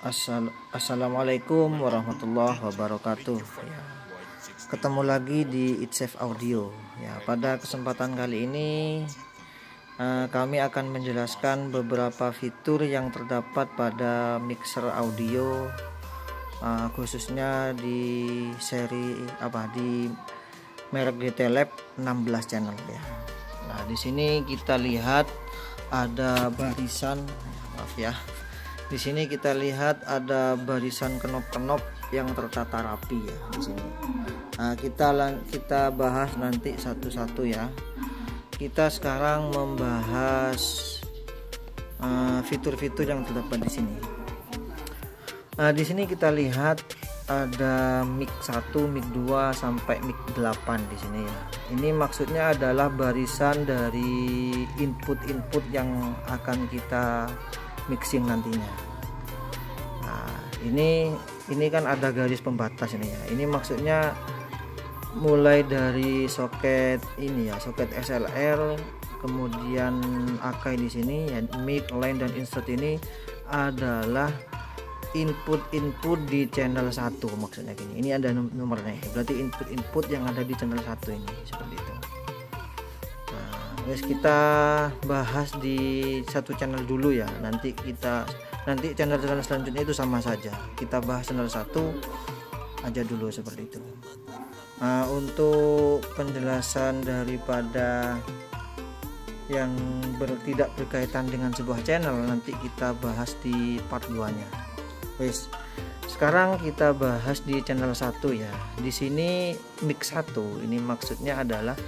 Assalamualaikum warahmatullahi wabarakatuh. Ya, ketemu lagi di It's Safe Audio. Ya, pada kesempatan kali ini kami akan menjelaskan beberapa fitur yang terdapat pada mixer audio, khususnya di seri di merek DT Lab 16 channel ya. Nah, di sini kita lihat ada barisan, Di sini kita lihat ada barisan knop-knop yang tertata rapi ya di sini. Nah, kita bahas nanti satu-satu ya. Kita sekarang membahas fitur-fitur yang terdapat di sini. Nah, di sini kita lihat ada mic 1, mic 2 sampai mic 8 di sini ya. Ini maksudnya adalah barisan dari input-input yang akan kita mixing nantinya. Nah, ini kan ada garis pembatas ini ya. Ini maksudnya mulai dari soket ini ya, soket XLR, kemudian Akai di sini ya, mic, line dan insert ini adalah input di channel 1 maksudnya gini. Ini ada nomornya. Berarti input yang ada di channel 1 ini seperti itu. Guys, kita bahas di satu channel dulu ya. Nanti channel selanjutnya itu sama saja. Kita bahas channel 1 aja dulu seperti itu. Nah, untuk penjelasan daripada yang tidak berkaitan dengan sebuah channel nanti kita bahas di part 2-nya. Guys, sekarang kita bahas di channel 1 ya. Di sini mic 1 ini maksudnya adalah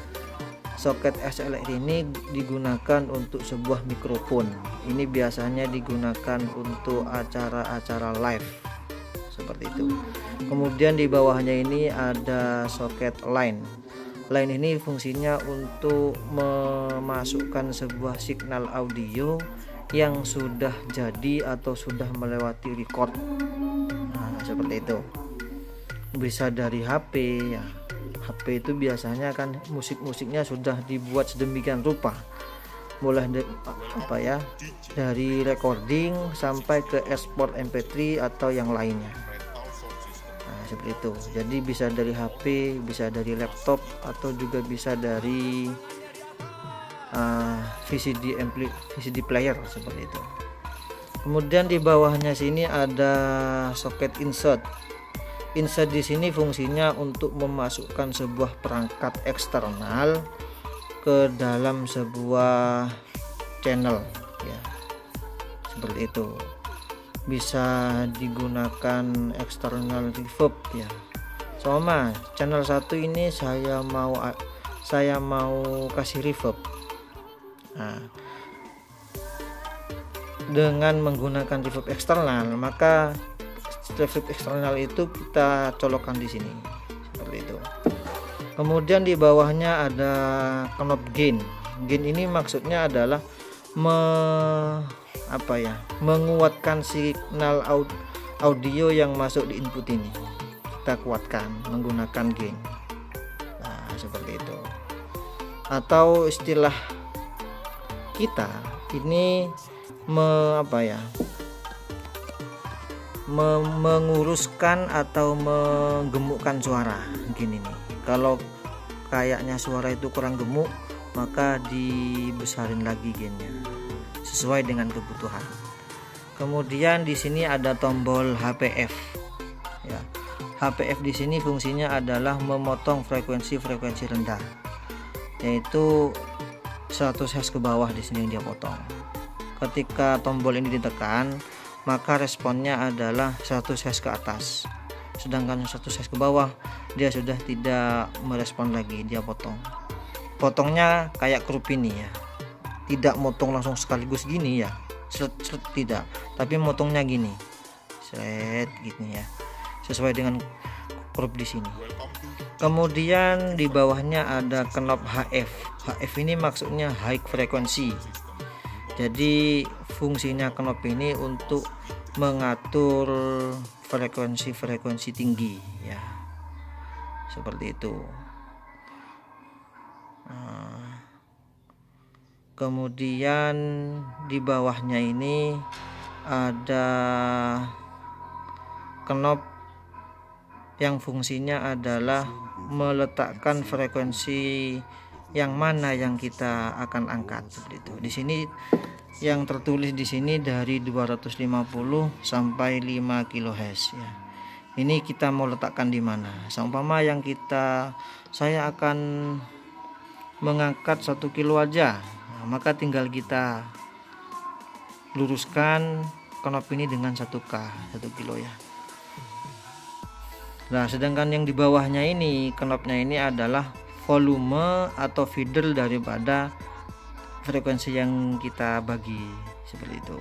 soket XLR ini digunakan untuk sebuah mikrofon. Ini biasanya digunakan untuk acara-acara live seperti itu. Kemudian di bawahnya ini ada soket line. Line ini fungsinya untuk memasukkan sebuah signal audio yang sudah jadi atau sudah melewati record. Nah, seperti itu. Bisa dari HP ya. HP itu biasanya kan musik-musiknya sudah dibuat sedemikian rupa, mulai dari recording sampai ke ekspor MP3 atau yang lainnya. Nah, seperti itu. Jadi bisa dari HP, bisa dari laptop, atau juga bisa dari VCD player seperti itu. Kemudian di bawahnya sini ada soket insert. Insert di sini fungsinya untuk memasukkan sebuah perangkat eksternal ke dalam sebuah channel ya. Seperti itu. Bisa digunakan eksternal reverb ya. Sama channel 1 ini saya mau kasih reverb. Nah, dengan menggunakan reverb eksternal, maka reverb eksternal itu kita colokkan di sini seperti itu. Kemudian di bawahnya ada knob gain. Gain ini maksudnya adalah menguatkan signal audio yang masuk di input ini. Kita kuatkan menggunakan gain. Nah, seperti itu. Atau istilah kita ini menguruskan atau menggemukkan suara gini nih. Kalau kayaknya suara itu kurang gemuk, maka dibesarin lagi gainnya sesuai dengan kebutuhan. Kemudian di sini ada tombol HPF ya. HPF di sini fungsinya adalah memotong frekuensi rendah, yaitu 100 Hz ke bawah. Di sini dia potong. Ketika tombol ini ditekan, maka responnya adalah 100 Hz ke atas. Sedangkan 100 Hz ke bawah dia sudah tidak merespon lagi, dia potong. Potongnya kayak krup ini ya. Tidak motong langsung sekaligus gini ya. Seret tidak, tapi motongnya gini. Seret gini ya. Sesuai dengan krup di sini. Kemudian di bawahnya ada knob HF. HF ini maksudnya high frequency. Jadi fungsinya knob ini untuk mengatur frekuensi tinggi ya, seperti itu. Kemudian di bawahnya ini ada knob yang fungsinya adalah meletakkan frekuensi yang mana yang kita akan angkat seperti itu. Di sini yang tertulis di sini dari 250 sampai 5 kHz ya. Ini kita mau letakkan di mana? Seumpama yang saya akan mengangkat 1 kilo aja. Nah, maka tinggal kita luruskan knob ini dengan 1K, 1 kilo ya. Nah, sedangkan yang di bawahnya ini, knobnya ini adalah volume atau feeder daripada frekuensi yang kita bagi seperti itu.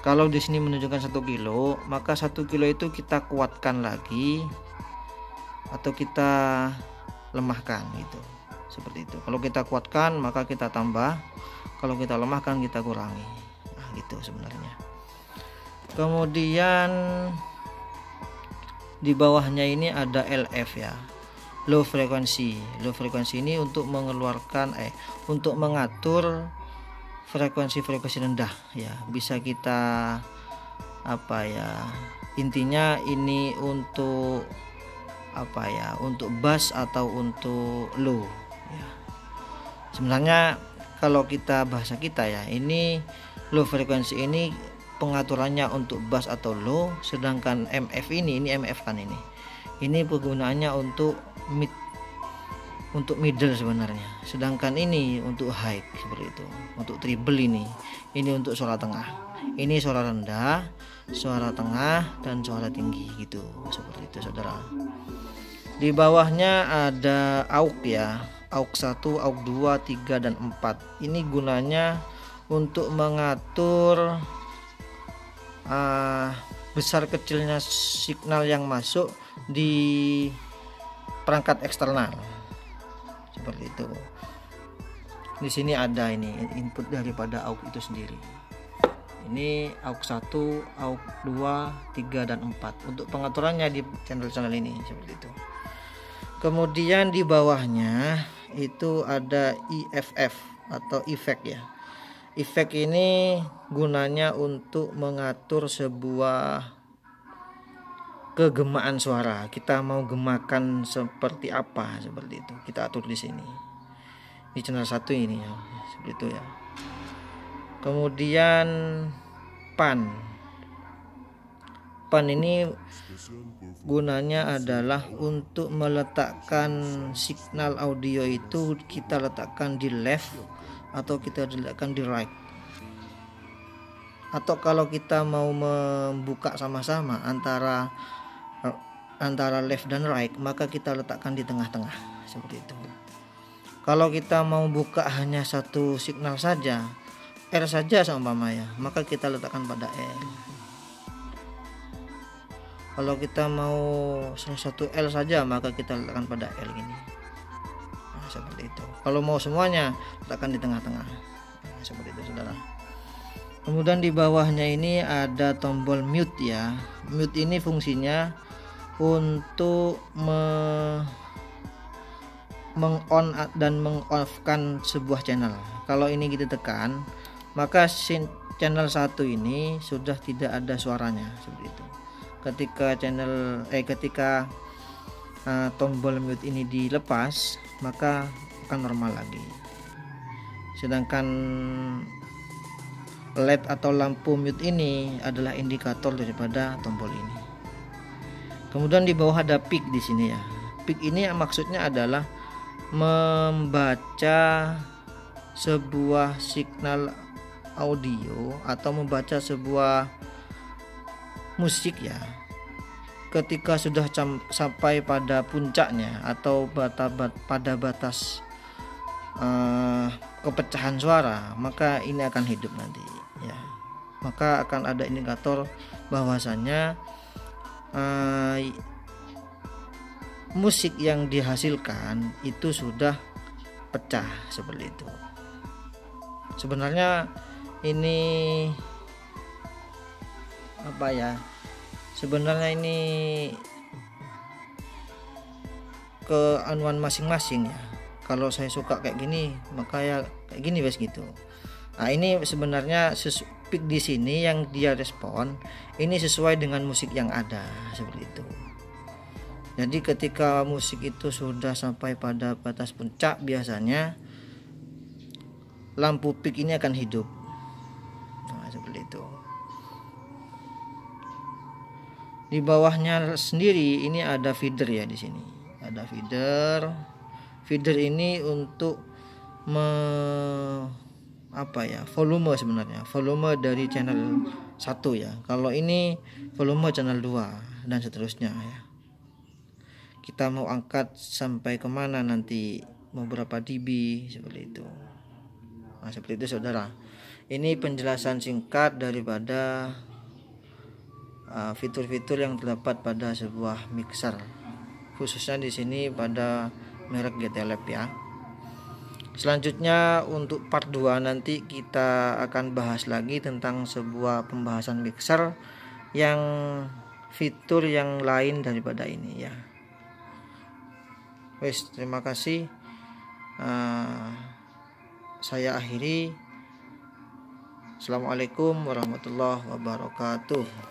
Kalau di sini menunjukkan 1 kilo, maka 1 kilo itu kita kuatkan lagi atau kita lemahkan gitu. Seperti itu. Kalau kita kuatkan maka kita tambah, kalau kita lemahkan kita kurangi. Nah, gitu sebenarnya. Kemudian di bawahnya ini ada LF ya, low frequency. Low frequency ini untuk untuk mengatur frekuensi rendah ya. Bisa kita intinya ini untuk untuk bass atau untuk low ya. Sebenarnya kalau kita bahasa kita ya, ini low frequency ini pengaturannya untuk bass atau low, sedangkan MF ini MF kan ini penggunaannya untuk middle sebenarnya, sedangkan ini untuk high seperti itu. Untuk treble ini untuk suara tengah, ini suara rendah, suara tengah, dan suara tinggi gitu, seperti itu saudara. Di bawahnya ada AUX ya, AUX 1, AUX 2, 3, dan 4. Ini gunanya untuk mengatur besar kecilnya signal yang masuk di perangkat eksternal seperti itu. Di sini ada input daripada AUX itu sendiri. Ini AUX 1, AUX 2, 3, dan 4 untuk pengaturannya di channel-channel ini seperti itu. Kemudian di bawahnya itu ada EFF atau efek ya. Efek ini gunanya untuk mengatur sebuah kegemaan suara. Kita mau gemakan seperti apa, seperti itu. Kita atur di sini. Di channel 1 ini ya, seperti itu ya. Kemudian pan. Pan ini gunanya adalah untuk meletakkan signal audio itu kita letakkan di left atau kita letakkan di right, atau kalau kita mau membuka sama-sama antara left dan right, maka kita letakkan di tengah-tengah seperti itu. Kalau kita mau buka hanya satu signal saja, R saja seumpama ya, maka kita letakkan pada L. Kalau kita mau satu L saja, maka kita letakkan pada L ini. Nah, seperti itu. Kalau mau semuanya, letakkan di tengah-tengah. Nah, seperti itu saudara. Kemudian di bawahnya ini ada tombol mute ya. Mute ini fungsinya untuk meng-on dan meng-off-kan sebuah channel. Kalau ini kita tekan, maka channel 1 ini sudah tidak ada suaranya seperti itu. Ketika tombol mute ini dilepas, maka akan normal lagi. Sedangkan LED atau lampu mute ini adalah indikator daripada tombol ini. Kemudian di bawah ada peak di sini ya. Peak ini maksudnya adalah membaca sebuah signal audio atau membaca sebuah musik ya. Ketika sudah sampai pada puncaknya atau pada batas kepecahan suara, maka ini akan hidup nanti ya. Maka akan ada indikator bahwasanya musik yang dihasilkan itu sudah pecah seperti itu. Sebenarnya ini sebenarnya ini keanuan masing-masing ya. Kalau saya suka kayak gini, maka ya kayak gini wes gitu. Nah, ini sebenarnya peak di sini yang dia respon ini sesuai dengan musik yang ada, seperti itu. Jadi ketika musik itu sudah sampai pada batas puncak, biasanya lampu peak ini akan hidup. Nah, seperti itu. Di bawahnya sendiri ini ada feeder ya, di sini ada feeder. Feeder ini untuk volume, sebenarnya volume dari channel 1 ya. Kalau ini volume channel 2 dan seterusnya ya. Kita mau angkat sampai kemana nanti, mau berapa dB, seperti itu. Nah, seperti itu saudara. Ini penjelasan singkat daripada fitur-fitur yang terdapat pada sebuah mixer, khususnya di sini pada merek GT Lab ya. Selanjutnya untuk part 2 nanti kita akan bahas lagi tentang sebuah pembahasan mixer yang fitur yang lain daripada ini ya. Wes, terima kasih. Saya akhiri. Assalamualaikum warahmatullahi wabarakatuh.